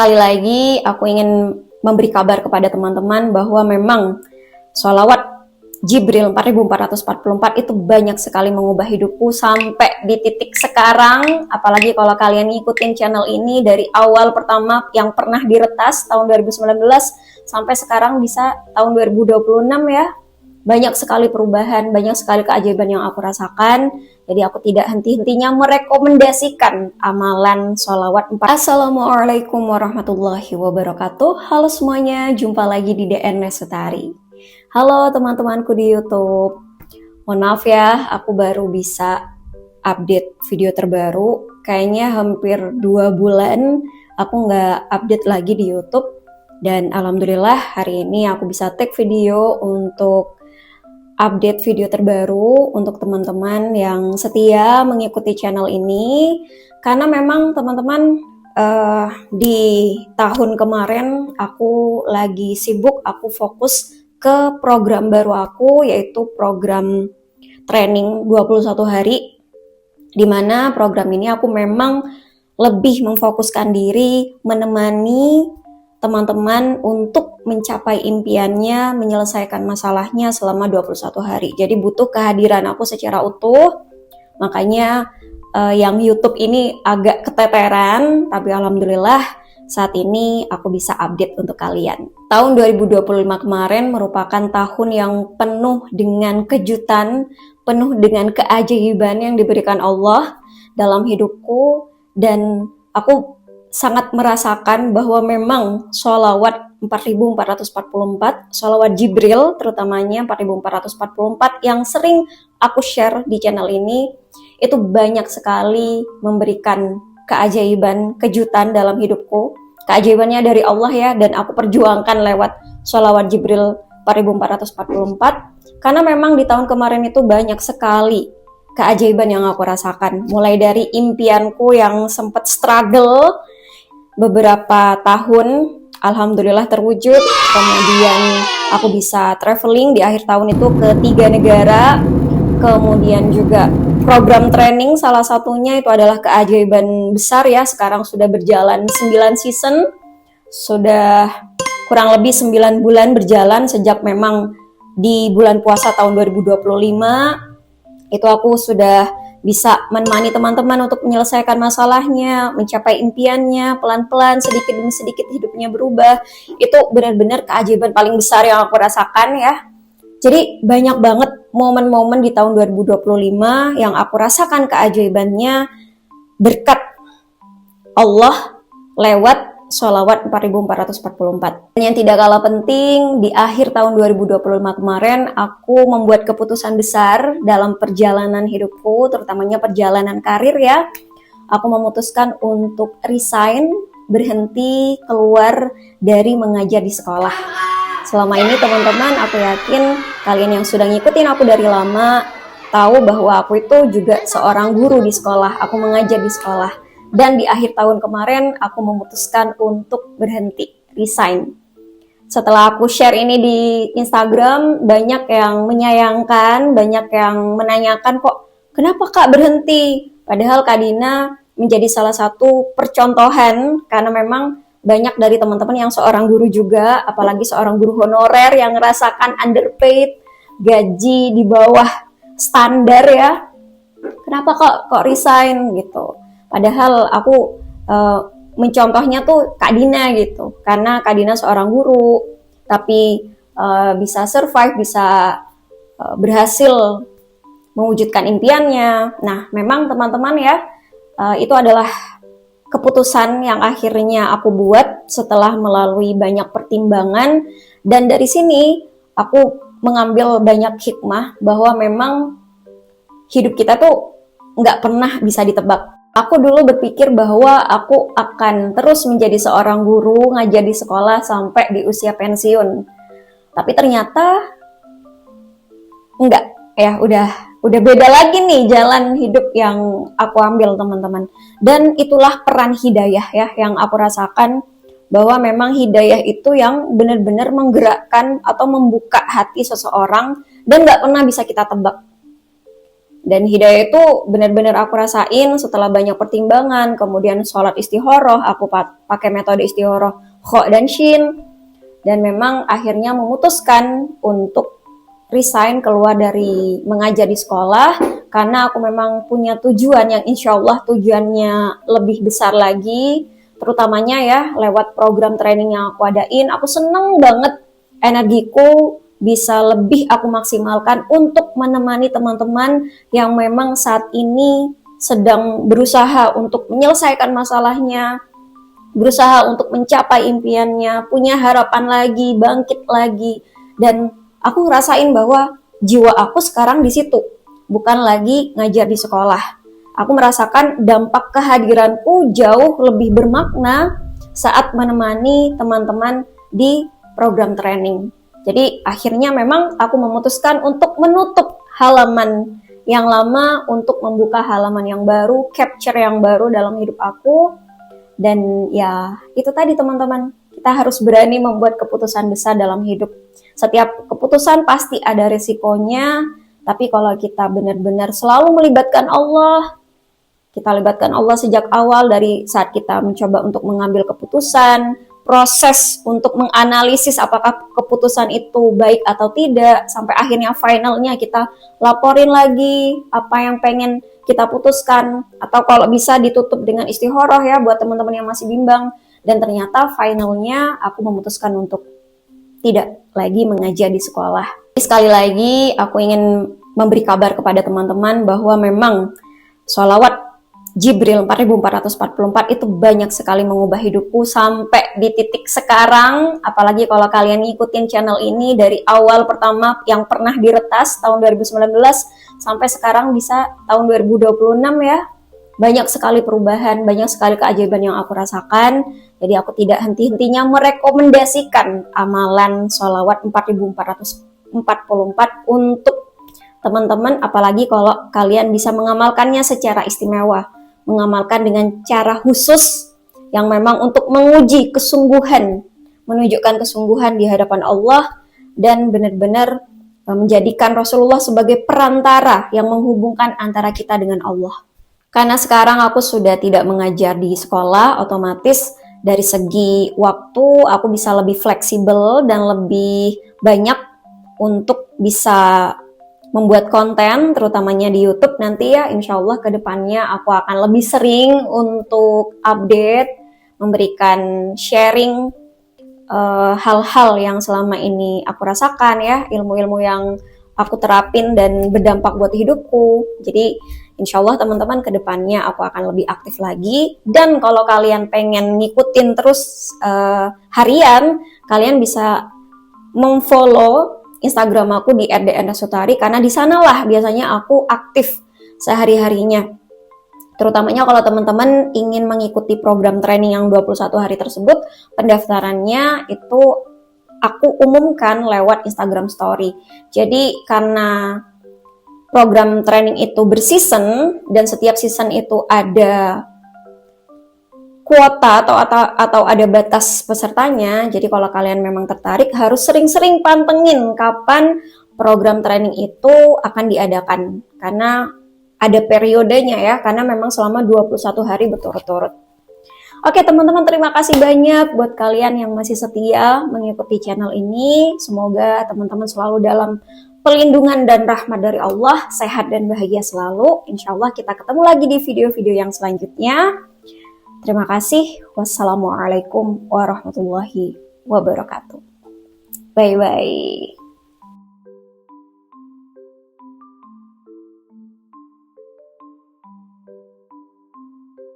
Sekali lagi aku ingin memberi kabar kepada teman-teman bahwa memang sholawat Jibril 4444 itu banyak sekali mengubah hidupku sampai di titik sekarang. Apalagi kalau kalian ngikutin channel ini dari awal pertama yang pernah diretas tahun 2019 sampai sekarang bisa tahun 2026 ya. Banyak sekali perubahan, banyak sekali keajaiban yang aku rasakan. Jadi aku tidak henti-hentinya merekomendasikan amalan sholawat 4. Assalamualaikum warahmatullahi wabarakatuh. Halo semuanya, jumpa lagi di DN Lestari. Halo teman-temanku di YouTube. Mohon maaf ya, aku baru bisa update video terbaru. Kayaknya hampir 2 bulan aku nggak update lagi di YouTube. Dan alhamdulillah hari ini aku bisa take video untuk update video terbaru untuk teman-teman yang setia mengikuti channel ini. Karena memang teman-teman di tahun kemarin aku lagi sibuk, aku fokus ke program baru aku, yaitu program training 21 hari, dimana program ini aku memang lebih memfokuskan diri menemani teman-teman untuk mencapai impiannya, menyelesaikan masalahnya selama 21 hari. Jadi butuh kehadiran aku secara utuh. Makanya yang YouTube ini agak keteteran, tapi alhamdulillah saat ini aku bisa update untuk kalian. Tahun 2025 kemarin merupakan tahun yang penuh dengan kejutan, penuh dengan keajaiban yang diberikan Allah dalam hidupku, dan aku sangat merasakan bahwa memang sholawat 4444, sholawat Jibril terutamanya 4444 yang sering aku share di channel ini, itu banyak sekali memberikan keajaiban, kejutan dalam hidupku. Keajaibannya dari Allah ya, dan aku perjuangkan lewat sholawat Jibril 4444, karena memang di tahun kemarin itu banyak sekali keajaiban yang aku rasakan. Mulai dari impianku yang sempat struggle beberapa tahun, alhamdulillah terwujud. Kemudian aku bisa traveling di akhir tahun itu ke 3 negara. Kemudian juga program training salah satunya itu adalah keajaiban besar ya. Sekarang sudah berjalan 9 season, sudah kurang lebih 9 bulan berjalan sejak memang di bulan puasa tahun 2025 itu aku sudah bisa menemani teman-teman untuk menyelesaikan masalahnya, mencapai impiannya, pelan-pelan, sedikit demi sedikit hidupnya berubah. Itu benar-benar keajaiban paling besar yang aku rasakan ya. Jadi banyak banget momen-momen di tahun 2025 yang aku rasakan keajaibannya berkat Allah lewat sholawat 4444. Dan yang tidak kalah penting, di akhir tahun 2025 kemarin aku membuat keputusan besar dalam perjalanan hidupku, terutamanya perjalanan karir ya. Aku memutuskan untuk resign, berhenti, keluar dari mengajar di sekolah. Selama ini teman-teman, aku yakin kalian yang sudah ngikutin aku dari lama tahu bahwa aku itu juga seorang guru di sekolah, aku mengajar di sekolah. Dan di akhir tahun kemarin aku memutuskan untuk berhenti, resign. Setelah aku share ini di Instagram, banyak yang menyayangkan, banyak yang menanyakan, kok kenapa Kak berhenti? Padahal Kak Dina menjadi salah satu percontohan, karena memang banyak dari teman-teman yang seorang guru juga, apalagi seorang guru honorer yang merasakan underpaid, gaji di bawah standar ya. Kenapa kok resign gitu? Padahal aku mencontohnya tuh Kak Dina gitu, karena Kak Dina seorang guru, tapi bisa survive, bisa berhasil mewujudkan impiannya. Nah, memang teman-teman ya, itu adalah keputusan yang akhirnya aku buat setelah melalui banyak pertimbangan, dan dari sini aku mengambil banyak hikmah bahwa memang hidup kita tuh nggak pernah bisa ditebak. Aku dulu berpikir bahwa aku akan terus menjadi seorang guru, ngajar di sekolah sampai di usia pensiun. Tapi ternyata enggak, ya udah beda lagi nih jalan hidup yang aku ambil teman-teman. Dan itulah peran hidayah ya yang aku rasakan, bahwa memang hidayah itu yang benar-benar menggerakkan atau membuka hati seseorang dan nggak pernah bisa kita tebak. Dan hidayah itu benar-benar aku rasain setelah banyak pertimbangan, kemudian sholat istihoroh, aku pakai metode istihoroh kho dan shin, dan memang akhirnya memutuskan untuk resign keluar dari mengajar di sekolah, karena aku memang punya tujuan yang insya Allah tujuannya lebih besar lagi, terutamanya ya lewat program training yang aku adain. Aku seneng banget energiku bisa lebih aku maksimalkan untuk menemani teman-teman yang memang saat ini sedang berusaha untuk menyelesaikan masalahnya, berusaha untuk mencapai impiannya, punya harapan lagi, bangkit lagi. Dan aku ngerasain bahwa jiwa aku sekarang di situ, bukan lagi ngajar di sekolah. Aku merasakan dampak kehadiranku jauh lebih bermakna saat menemani teman-teman di program training. Jadi akhirnya memang aku memutuskan untuk menutup halaman yang lama untuk membuka halaman yang baru, capture yang baru dalam hidup aku. Dan ya itu tadi teman-teman, kita harus berani membuat keputusan besar dalam hidup. Setiap keputusan pasti ada resikonya, tapi kalau kita benar-benar selalu melibatkan Allah, kita libatkan Allah sejak awal dari saat kita mencoba untuk mengambil keputusan, proses untuk menganalisis apakah keputusan itu baik atau tidak, sampai akhirnya finalnya kita laporin lagi apa yang pengen kita putuskan, atau kalau bisa ditutup dengan istihoroh ya buat teman-teman yang masih bimbang. Dan ternyata finalnya aku memutuskan untuk tidak lagi mengajar di sekolah. Sekali lagi aku ingin memberi kabar kepada teman-teman bahwa memang sholawat Jibril 4444 itu banyak sekali mengubah hidupku sampai di titik sekarang. Apalagi kalau kalian ngikutin channel ini dari awal pertama yang pernah diretas tahun 2019 sampai sekarang bisa tahun 2026 ya. Banyak sekali perubahan, banyak sekali keajaiban yang aku rasakan. Jadi aku tidak henti-hentinya merekomendasikan amalan sholawat 4444 untuk teman-teman, apalagi kalau kalian bisa mengamalkannya secara istimewa, mengamalkan dengan cara khusus yang memang untuk menguji kesungguhan, menunjukkan kesungguhan di hadapan Allah, dan benar-benar menjadikan Rasulullah sebagai perantara yang menghubungkan antara kita dengan Allah. Karena sekarang aku sudah tidak mengajar di sekolah, otomatis dari segi waktu aku bisa lebih fleksibel dan lebih banyak untuk bisa membuat konten, terutamanya di YouTube nanti ya. Insya Allah kedepannya aku akan lebih sering untuk update, memberikan sharing hal-hal yang selama ini aku rasakan ya, ilmu-ilmu yang aku terapin dan berdampak buat hidupku. Jadi insya Allah teman-teman kedepannya aku akan lebih aktif lagi. Dan kalau kalian pengen ngikutin terus harian, kalian bisa memfollow Instagram aku di @dnrasutari, karena di sanalah biasanya aku aktif sehari-harinya. Terutamanya kalau teman-teman ingin mengikuti program training yang 21 hari tersebut, pendaftarannya itu aku umumkan lewat Instagram Story. Jadi karena program training itu berseason dan setiap season itu ada kuota atau ada batas pesertanya. Jadi kalau kalian memang tertarik harus sering-sering pantengin kapan program training itu akan diadakan, karena ada periodenya ya, karena memang selama 21 hari berturut-turut. Oke teman-teman, terima kasih banyak buat kalian yang masih setia mengikuti channel ini. Semoga teman-teman selalu dalam pelindungan dan rahmat dari Allah, sehat dan bahagia selalu. Insya Allah kita ketemu lagi di video-video yang selanjutnya. Terima kasih. Wassalamualaikum warahmatullahi wabarakatuh. Bye-bye.